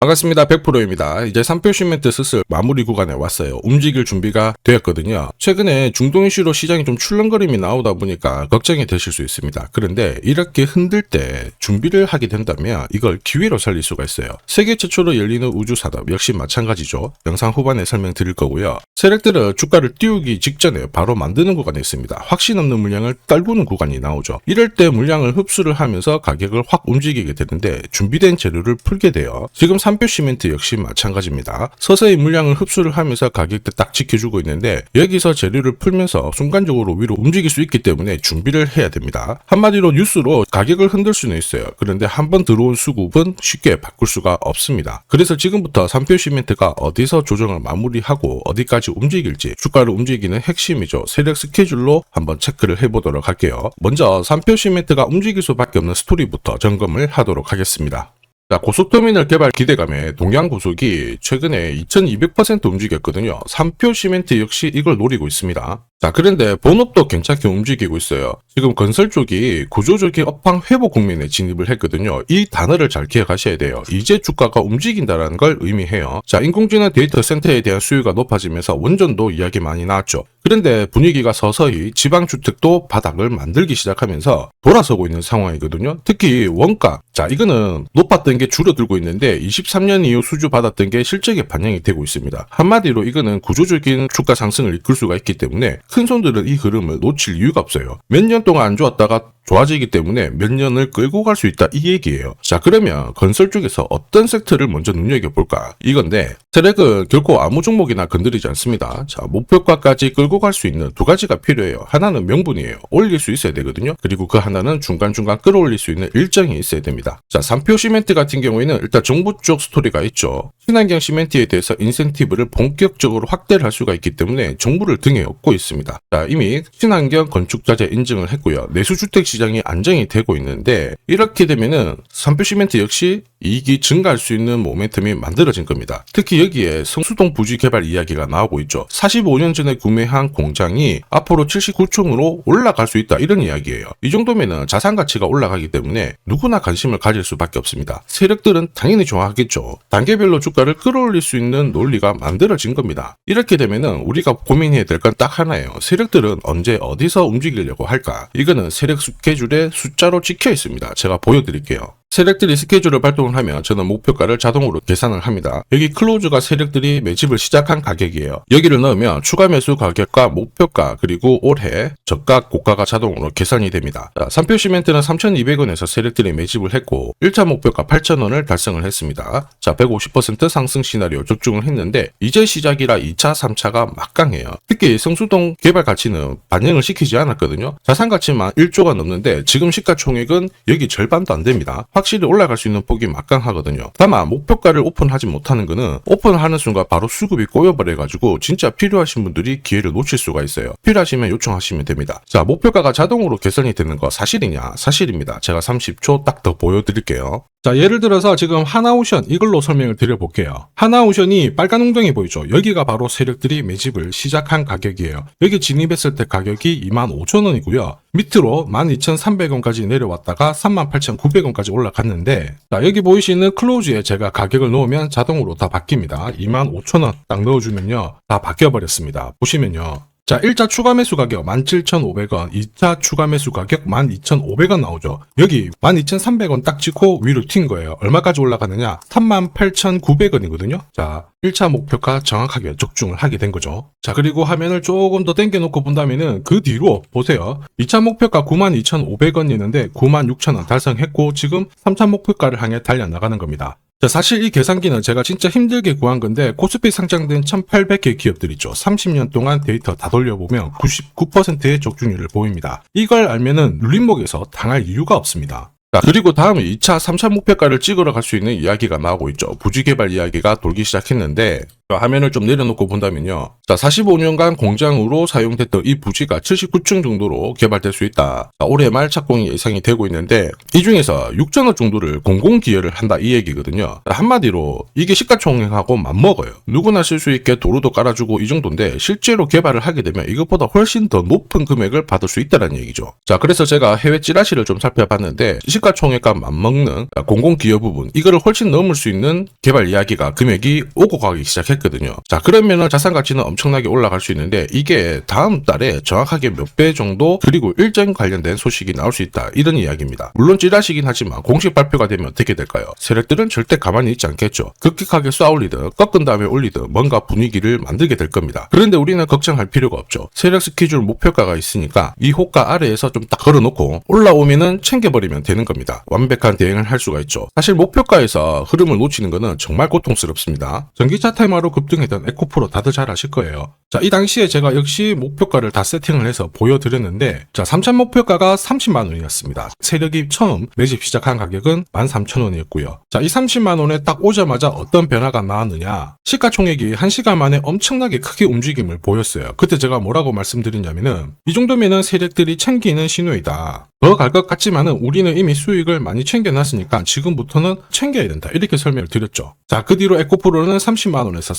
반갑습니다. 100%입니다. 이제 3표 시멘트 슬슬 마무리 구간에 왔어요. 움직일 준비가 되었거든요. 최근에 중동 이슈로 시장이 좀 출렁거림이 나오다 보니까 걱정이 되실 수 있습니다. 그런데 이렇게 흔들 때 준비를 하게 된다면 이걸 기회로 살릴 수가 있어요. 세계 최초로 열리는 우주 산업 역시 마찬가지죠. 영상 후반에 설명드릴 거고요. 세력들은 주가를 띄우기 직전에 바로 만드는 구간에 있습니다. 확신 없는 물량을 떨구는 구간이 나오죠. 이럴 때 물량을 흡수를 하면서 가격을 확 움직이게 되는데 준비된 재료를 풀게 돼요. 지금 3표 시멘트 역시 마찬가지입니다. 서서히 물량을 흡수를 하면서 가격대 딱 지켜주고 있는데 여기서 재료를 풀면서 순간적으로 위로 움직일 수 있기 때문에 준비를 해야 됩니다. 한마디로 뉴스로 가격을 흔들 수는 있어요. 그런데 한번 들어온 수급은 쉽게 바꿀 수가 없습니다. 그래서 지금부터 3표 시멘트가 어디서 조정을 마무리하고 어디까지 움직일지 주가를 움직이는 핵심이죠. 세력 스케줄로 한번 체크를 해보도록 할게요. 먼저 3표 시멘트가 움직일 수밖에 없는 스토리부터 점검을 하도록 하겠습니다. 자, 고속터미널 개발 기대감에 동양고속이 최근에 2200% 움직였거든요. 3표 시멘트 역시 이걸 노리고 있습니다. 자, 그런데 본업도 괜찮게 움직이고 있어요. 지금 건설 쪽이 구조적인 업황 회복 국면에 진입을 했거든요. 이 단어를 잘 기억하셔야 돼요. 이제 주가가 움직인다는 걸 의미해요. 자, 인공지능 데이터 센터에 대한 수요가 높아지면서 원전도 이야기 많이 나왔죠. 그런데 분위기가 서서히 지방주택도 바닥을 만들기 시작하면서 돌아서고 있는 상황이거든요. 특히 원가, 자, 이거는 높았던 게 줄어들고 있는데 23년 이후 수주 받았던 게 실적에 반영이 되고 있습니다. 한마디로 이거는 구조적인 주가 상승을 이끌 수가 있기 때문에 큰 손들은 이 흐름을 놓칠 이유가 없어요. 몇 년 동안 안 좋았다가 좋아지기 때문에 몇 년을 끌고 갈 수 있다 이 얘기예요. 자, 그러면 건설 쪽에서 어떤 섹터를 먼저 눈여겨볼까 이건데 세력은 결코 아무 종목이나 건드리지 않습니다. 자, 목표가까지 끌고 갈 수 있는 두 가지가 필요해요. 하나는 명분이에요. 올릴 수 있어야 되거든요. 그리고 그 하나는 중간중간 끌어올릴 수 있는 일정이 있어야 됩니다. 자, 3표 시멘트 같은 경우에는 일단 정부 쪽 스토리가 있죠. 친환경 시멘트에 대해서 인센티브를 본격적으로 확대를 할 수가 있기 때문에 정부를 등에 업고 있습니다. 자, 이미 친환경 건축자재 인증을 했고요. 내수주택 시장이 안정이 되고 있는데 이렇게 되면은 3표 시멘트 역시 이익이 증가할 수 있는 모멘텀이 만들어진 겁니다. 특히 여기에 성수동 부지 개발 이야기가 나오고 있죠. 45년 전에 구매한 공장이 앞으로 79층으로 올라갈 수 있다 이런 이야기예요. 이 정도면은 자산 가치가 올라가기 때문에 누구나 관심을 가질 수밖에 없습니다. 세력들은 당연히 좋아하겠죠. 단계별로 주가를 끌어올릴 수 있는 논리가 만들어진 겁니다. 이렇게 되면은 우리가 고민해야 될 건 딱 하나예요. 세력들은 언제 어디서 움직이려고 할까? 이거는 세력 스케줄의 숫자로 찍혀 있습니다. 제가 보여드릴게요. 세력들이 스케줄을 발동을 하면 저는 목표가를 자동으로 계산을 합니다. 여기 클로즈가 세력들이 매집을 시작한 가격이에요. 여기를 넣으면 추가 매수 가격과 목표가 그리고 올해 저가 고가가 자동으로 계산이 됩니다. 자, 3표 시멘트는 3,200원에서 세력들이 매집을 했고 1차 목표가 8,000원을 달성을 했습니다. 자, 150% 상승 시나리오 적중을 했는데 이제 시작이라 2차, 3차가 막강해요. 특히 성수동 개발 가치는 반영을 시키지 않았거든요. 자산 가치만 1조가 넘는데 지금 시가총액은 여기 절반도 안 됩니다. 확실히 올라갈 수 있는 폭이 막강하거든요. 다만 목표가를 오픈하지 못하는 거는 오픈하는 순간 바로 수급이 꼬여버려가지고 진짜 필요하신 분들이 기회를 놓칠 수가 있어요. 필요하시면 요청하시면 됩니다. 자, 목표가가 자동으로 계산이 되는 거 사실이냐? 사실입니다. 제가 30초 딱 더 보여드릴게요. 자, 예를 들어서 지금 하나오션 이걸로 설명을 드려볼게요. 하나오션이 빨간 웅덩이 보이죠? 여기가 바로 세력들이 매집을 시작한 가격이에요. 여기 진입했을 때 가격이 25,000원이고요. 밑으로 12,300원까지 내려왔다가 38,900원까지 올라갔는데 자, 여기 보이시는 클로즈에 제가 가격을 넣으면 자동으로 다 바뀝니다. 25,000원 딱 넣어주면요. 다 바뀌어버렸습니다. 보시면요. 자, 1차 추가 매수 가격 17,500원, 2차 추가 매수 가격 12,500원 나오죠. 여기 12,300원 딱 찍고 위로 튄 거예요. 얼마까지 올라가느냐? 38,900원이거든요. 자, 1차 목표가 정확하게 적중을 하게 된 거죠. 자, 그리고 화면을 조금 더 당겨놓고 본다면은 그 뒤로 보세요. 2차 목표가 92,500원이었는데 96,000원 달성했고 지금 3차 목표가를 향해 달려나가는 겁니다. 자, 사실 이 계산기는 제가 진짜 힘들게 구한 건데 코스피 상장된 1800개 기업들 있죠. 30년 동안 데이터 다 돌려보면 99%의 적중률을 보입니다. 이걸 알면은 눌림목에서 당할 이유가 없습니다. 자, 그리고 다음에 2차, 3차 목표가를 찍으러 갈 수 있는 이야기가 나오고 있죠. 부지 개발 이야기가 돌기 시작했는데 화면을 좀 내려놓고 본다면요. 자, 45년간 공장으로 사용됐던 이 부지가 79층 정도로 개발될 수 있다. 자, 올해 말 착공이 예상이 되고 있는데 이 중에서 6천억 정도를 공공기여를 한다 이 얘기거든요. 자, 한마디로 이게 시가총액하고 맞먹어요. 누구나 쓸 수 있게 도로도 깔아주고 이 정도인데 실제로 개발을 하게 되면 이것보다 훨씬 더 높은 금액을 받을 수 있다는 얘기죠. 자, 그래서 제가 해외 찌라시를 좀 살펴봤는데 시가총액과 맞먹는 공공기여 부분 이거를 훨씬 넘을 수 있는 개발 이야기가 금액이 오고 가기 시작했거든요. 자, 그러면은 자산 가치는 엄청나게 올라갈 수 있는데 이게 다음 달에 정확하게 몇 배 정도 그리고 일정 관련된 소식이 나올 수 있다 이런 이야기입니다. 물론 찌라시긴 하지만 공식 발표가 되면 어떻게 될까요? 세력들은 절대 가만히 있지 않겠죠. 급격하게 쏘아올리든 꺾은 다음에 올리든 뭔가 분위기를 만들게 될 겁니다. 그런데 우리는 걱정할 필요가 없죠. 세력 스케줄 목표가가 있으니까 이 호가 아래에서 좀 딱 걸어놓고 올라오면은 챙겨버리면 되는 겁니다. 완벽한 대응을 할 수가 있죠. 사실 목표가에서 흐름을 놓치는 것은 정말 고통스럽습니다. 전기차 테마로 급등했던 에코프로 다들 잘 아실 거예요. 자, 이 당시에 제가 역시 목표가를 다 세팅을 해서 보여드렸는데 자, 3차 목표가가 30만 원이었습니다. 세력이 처음 매집 시작한 가격은 13,000원이었고요. 자, 이 30만 원에 딱 오자마자 어떤 변화가 나왔느냐? 시가총액이 1시간 만에 엄청나게 크게 움직임을 보였어요. 그때 제가 뭐라고 말씀드렸냐면은 이 정도면은 세력들이 챙기는 신호이다. 더 갈 것 같지만은 우리는 이미 수익을 많이 챙겨놨으니까 지금부터는 챙겨야 된다. 이렇게 설명을 드렸죠. 자, 그 뒤로 에코프로는 30만 원에서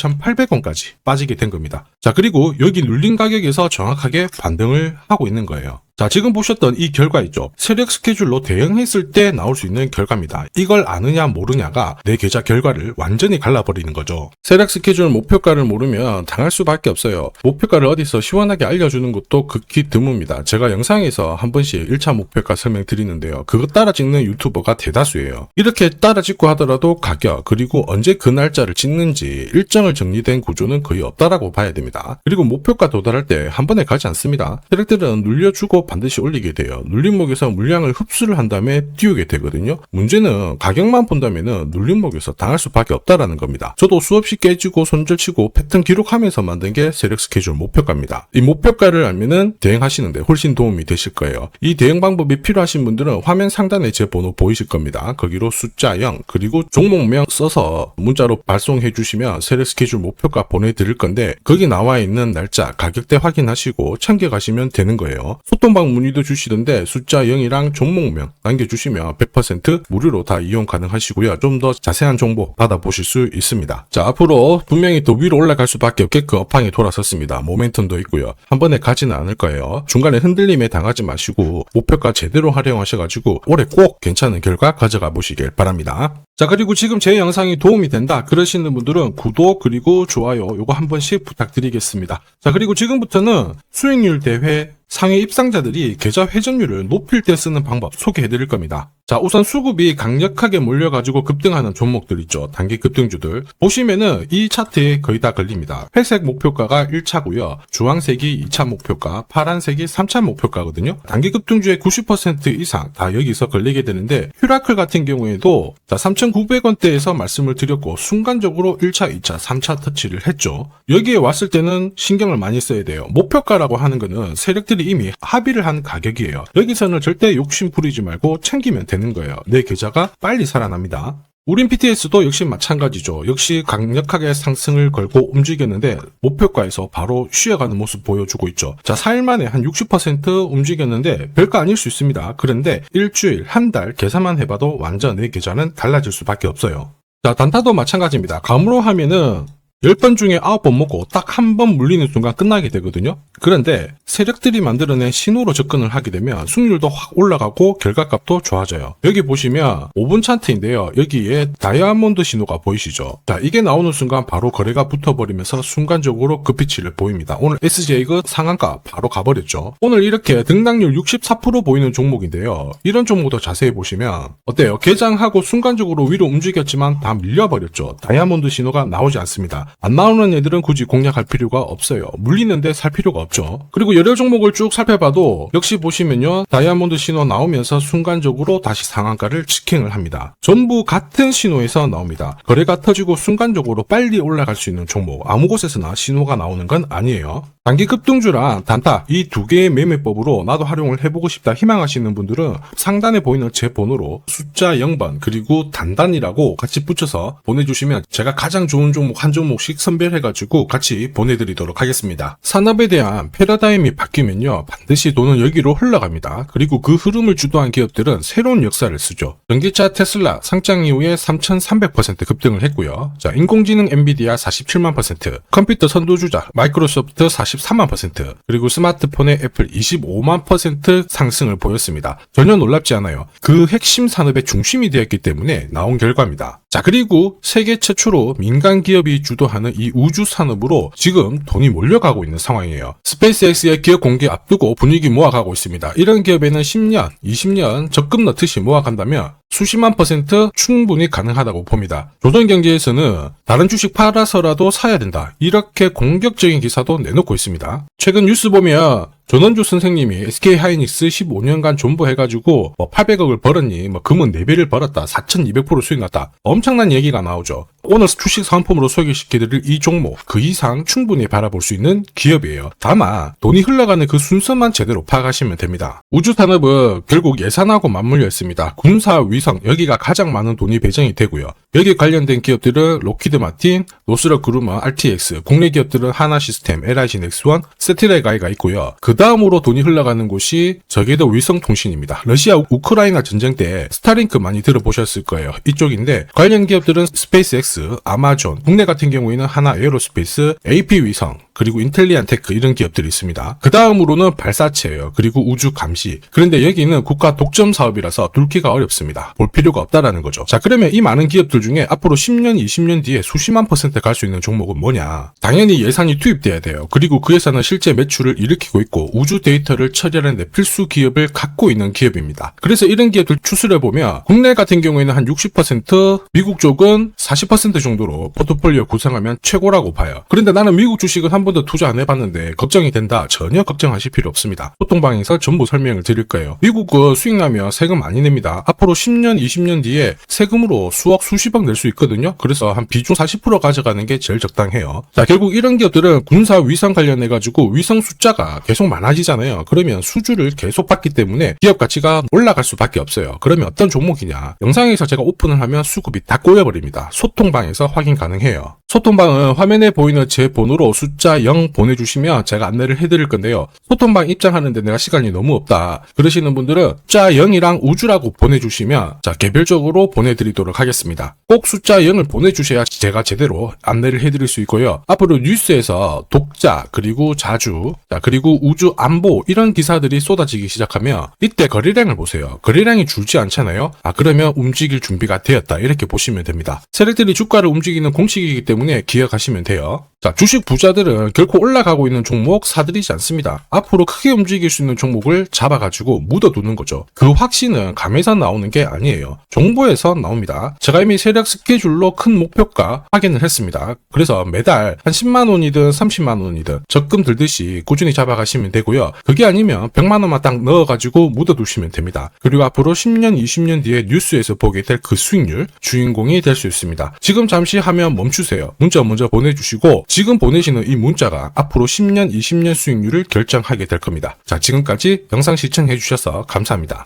37,800원까지 빠지게 된 겁니다. 자, 그리고 여기 눌린 가격에서 정확하게 반등을 하고 있는 거예요. 자, 지금 보셨던 이 결과 있죠. 세력 스케줄로 대응했을 때 나올 수 있는 결과입니다. 이걸 아느냐 모르냐가 내 계좌 결과를 완전히 갈라버리는 거죠. 세력 스케줄 목표가를 모르면 당할 수밖에 없어요. 목표가를 어디서 시원하게 알려주는 것도 극히 드뭅니다. 제가 영상에서 한 번씩 1차 목표가 설명드리는데요. 그거 따라 찍는 유튜버가 대다수예요. 이렇게 따라 찍고 하더라도 가격 그리고 언제 그 날짜를 찍는지 일정을 정리된 구조는 거의 없다라고 봐야 됩니다. 그리고 목표가 도달할 때 한 번에 가지 않습니다. 세력들은 눌려주고 반드시 올리게 돼요. 눌림목에서 물량을 흡수를 한 다음에 띄우게 되거든요. 문제는 가격만 본다면은 눌림목에서 당할 수밖에 없다라는 겁니다. 저도 수없이 깨지고 손절치고 패턴 기록하면서 만든 게 세력 스케줄 목표가입니다. 이 목표가를 알면은 대응하시는데 훨씬 도움이 되실 거예요. 이 대응 방법이 필요하신 분들은 화면 상단에 제 번호 보이실 겁니다. 거기로 숫자 0 그리고 종목명 써서 문자로 발송해 주시면 세력 스케줄 목표가 보내드릴 건데 거기 나와 있는 날짜 가격대 확인하시고 챙겨가시면 되는 거예요. 소통방 문의도 주시던데 숫자 0이랑 종목명 남겨주시면 100% 무료로 다 이용 가능하시고요. 좀 더 자세한 정보 받아보실 수 있습니다. 자, 앞으로 분명히 더 위로 올라갈 수밖에 없게끔 업황이 돌아섰습니다. 모멘텀도 있고요. 한 번에 가지는 않을 거예요. 중간에 흔들림에 당하지 마시고 목표가 제대로 활용하셔가지고 올해 꼭 괜찮은 결과 가져가 보시길 바랍니다. 자, 그리고 지금 제 영상이 도움이 된다 그러시는 분들은 구독 그리고 좋아요 요거 한 번씩 부탁드리겠습니다. 자, 그리고 지금부터는 수익률 대회 상위 입상자들이 계좌 회전율을 높일 때 쓰는 방법 소개해드릴 겁니다. 자, 우선 수급이 강력하게 몰려가지고 급등하는 종목들 있죠. 단기 급등주들. 보시면은 이 차트에 거의 다 걸립니다. 회색 목표가가 1차고요. 주황색이 2차 목표가, 파란색이 3차 목표가거든요. 단기 급등주의 90% 이상 다 여기서 걸리게 되는데 휴라클 같은 경우에도 자, 3,900원대에서 말씀을 드렸고 순간적으로 1차, 2차, 3차 터치를 했죠. 여기에 왔을 때는 신경을 많이 써야 돼요. 목표가라고 하는 거는 세력들이 이미 합의를 한 가격이에요. 여기서는 절대 욕심 부리지 말고 챙기면 되는 거예요. 내 계좌가 빨리 살아납니다. 우린 PTS도 역시 마찬가지죠. 역시 강력하게 상승을 걸고 움직였는데 목표가에서 바로 쉬어가는 모습 보여주고 있죠. 자, 4일 만에 한 60% 움직였는데 별거 아닐 수 있습니다. 그런데 일주일, 한 달 계산만 해봐도 완전 내 계좌는 달라질 수밖에 없어요. 자, 단타도 마찬가지입니다. 감으로 하면은 10번 중에 9번 먹고 딱 한 번 물리는 순간 끝나게 되거든요. 그런데 세력들이 만들어낸 신호로 접근을 하게 되면 수익률도 확 올라가고 결과값도 좋아져요. 여기 보시면 5분 차트인데요. 여기에 다이아몬드 신호가 보이시죠? 자, 이게 나오는 순간 바로 거래가 붙어버리면서 순간적으로 급피치를 보입니다. 오늘 SJ가 상한가 바로 가버렸죠. 오늘 이렇게 등락률 64% 보이는 종목인데요. 이런 종목도 자세히 보시면 어때요? 개장하고 순간적으로 위로 움직였지만 다 밀려버렸죠. 다이아몬드 신호가 나오지 않습니다. 안 나오는 애들은 굳이 공략할 필요가 없어요. 물리는데 살 필요가 없죠. 그리고 여러 종목을 쭉 살펴봐도 역시 보시면요. 다이아몬드 신호 나오면서 순간적으로 다시 상한가를 직행을 합니다. 전부 같은 신호에서 나옵니다. 거래가 터지고 순간적으로 빨리 올라갈 수 있는 종목. 아무 곳에서나 신호가 나오는 건 아니에요. 단기 급등주랑 단타 이 두 개의 매매법으로 나도 활용을 해보고 싶다 희망하시는 분들은 상단에 보이는 제 번호로 숫자 0번 그리고 단단이라고 같이 붙여서 보내주시면 제가 가장 좋은 종목 한 종목 종목씩 선별해가지고 같이 보내드리도록 하겠습니다. 산업에 대한 패러다임이 바뀌면요, 반드시 돈은 여기로 흘러갑니다. 그리고 그 흐름을 주도한 기업들은 새로운 역사를 쓰죠. 전기차 테슬라 상장 이후에 3,300% 급등을 했고요. 자, 인공지능 엔비디아 47만 %, 컴퓨터 선두주자 마이크로소프트 43만 %, 그리고 스마트폰의 애플 25만 % 상승을 보였습니다. 전혀 놀랍지 않아요. 그 핵심 산업의 중심이 되었기 때문에 나온 결과입니다. 자, 그리고 세계 최초로 민간 기업이 주도하는 이 우주 산업으로 지금 돈이 몰려가고 있는 상황이에요. 스페이스X의 기업 공개 앞두고 분위기 모아가고 있습니다. 이런 기업에는 10년, 20년 적금 넣듯이 모아간다면 수십만 % 충분히 가능하다고 봅니다. 조선경제에서는 다른 주식 팔아서라도 사야 된다, 이렇게 공격적인 기사도 내놓고 있습니다. 최근 뉴스 보면 전원주 선생님이 SK하이닉스 15년간 존버해가지고 800억을 벌었니, 금은 4배를 벌었다, 4200% 수익 났다, 엄청난 얘기가 나오죠. 오늘 주식 상품으로 소개시켜드릴 이 종목, 그 이상 충분히 바라볼 수 있는 기업이에요. 다만 돈이 흘러가는 그 순서만 제대로 파악하시면 됩니다. 우주산업은 결국 예산하고 맞물려 있습니다. 군사, 위성, 여기가 가장 많은 돈이 배정이 되고요. 여기에 관련된 기업들은 로키드 마틴, 노스럽 그루머, RTX, 국내 기업들은 하나시스템, LIG 넥스원, 세트레가이가 있고요. 그 다음으로 돈이 흘러가는 곳이 저궤도 위성통신입니다. 러시아 우크라이나 전쟁 때 스타링크 많이 들어보셨을 거예요. 이쪽인데 관련 기업들은 스페이스X, 아마존, 국내 같은 경우에는 하나 에어로스페이스, AP위성, 그리고 인텔리안테크, 이런 기업들이 있습니다. 그 다음으로는 발사체예요. 그리고 우주 감시. 그런데 여기는 국가 독점 사업이라서 뚫기가 어렵습니다. 볼 필요가 없다라는 거죠. 자, 그러면 이 많은 기업들 중에 앞으로 10년, 20년 뒤에 수십만 % 갈 수 있는 종목은 뭐냐? 당연히 예산이 투입돼야 돼요. 그리고 그 예산은 실제 매출을 일으키고 있고 우주 데이터를 처리하는 데 필수 기업을 갖고 있는 기업입니다. 그래서 이런 기업들 추스려보면 국내 같은 경우에는 한 60%, 미국 쪽은 40% 정도로 포트폴리오 구성하면 최고라고 봐요. 그런데 나는 미국 주식은 한 번도 투자 안 해봤는데 걱정이 된다. 전혀 걱정하실 필요 없습니다. 소통방에서 전부 설명을 드릴 거예요. 미국은 수익 나면 세금 많이 냅니다. 앞으로 10년, 20년 뒤에 세금으로 수억, 수십억 낼 수 있거든요. 그래서 한 비중 40% 가져가는 게 제일 적당해요. 자, 결국 이런 기업들은 군사 위성 관련해가지고 위성 숫자가 계속 많아지잖아요. 그러면 수주를 계속 받기 때문에 기업 가치가 올라갈 수밖에 없어요. 그러면 어떤 종목이냐? 영상에서 제가 오픈을 하면 수급이 다 꼬여버립니다. 소통방에서 확인 가능해요. 소통방은 화면에 보이는 제 번호로 숫자 0 보내주시면 제가 안내를 해드릴 건데요. 소통방 입장하는데 내가 시간이 너무 없다 그러시는 분들은 숫자 0이랑 우주라고 보내주시면 자, 개별적으로 보내드리도록 하겠습니다. 꼭 숫자 0을 보내주셔야 제가 제대로 안내를 해드릴 수 있고요. 앞으로 뉴스에서 독자, 그리고 자주, 자, 그리고 우주 안보, 이런 기사들이 쏟아지기 시작하면 이때 거래량을 보세요. 거래량이 줄지 않잖아요. 그러면 움직일 준비가 되었다, 이렇게 보시면 됩니다. 세력들이 주가를 움직이는 공식이기 때문에 기억하시면 돼요. 자, 주식 부자들은 결코 올라가고 있는 종목 사들이지 않습니다. 앞으로 크게 움직일 수 있는 종목을 잡아가지고 묻어두는 거죠. 그 확신은 감에서 나오는 게 아니에요. 정보에서 나옵니다. 제가 이미 세력 스케줄로 큰 목표가 확인을 했습니다. 그래서 매달 한 10만 원이든 30만 원이든 적금 들듯이 꾸준히 잡아가시면 되고요. 그게 아니면 100만 원만 딱 넣어가지고 묻어두시면 됩니다. 그리고 앞으로 10년, 20년 뒤에 뉴스에서 보게 될 그 수익률 주인공이 될 수 있습니다. 지금 잠시 화면 멈추세요. 문자 먼저 보내주시고 지금 보내시는 이 문자가 앞으로 10년, 20년 수익률을 결정하게 될 겁니다. 자, 지금까지 영상 시청해 주셔서 감사합니다.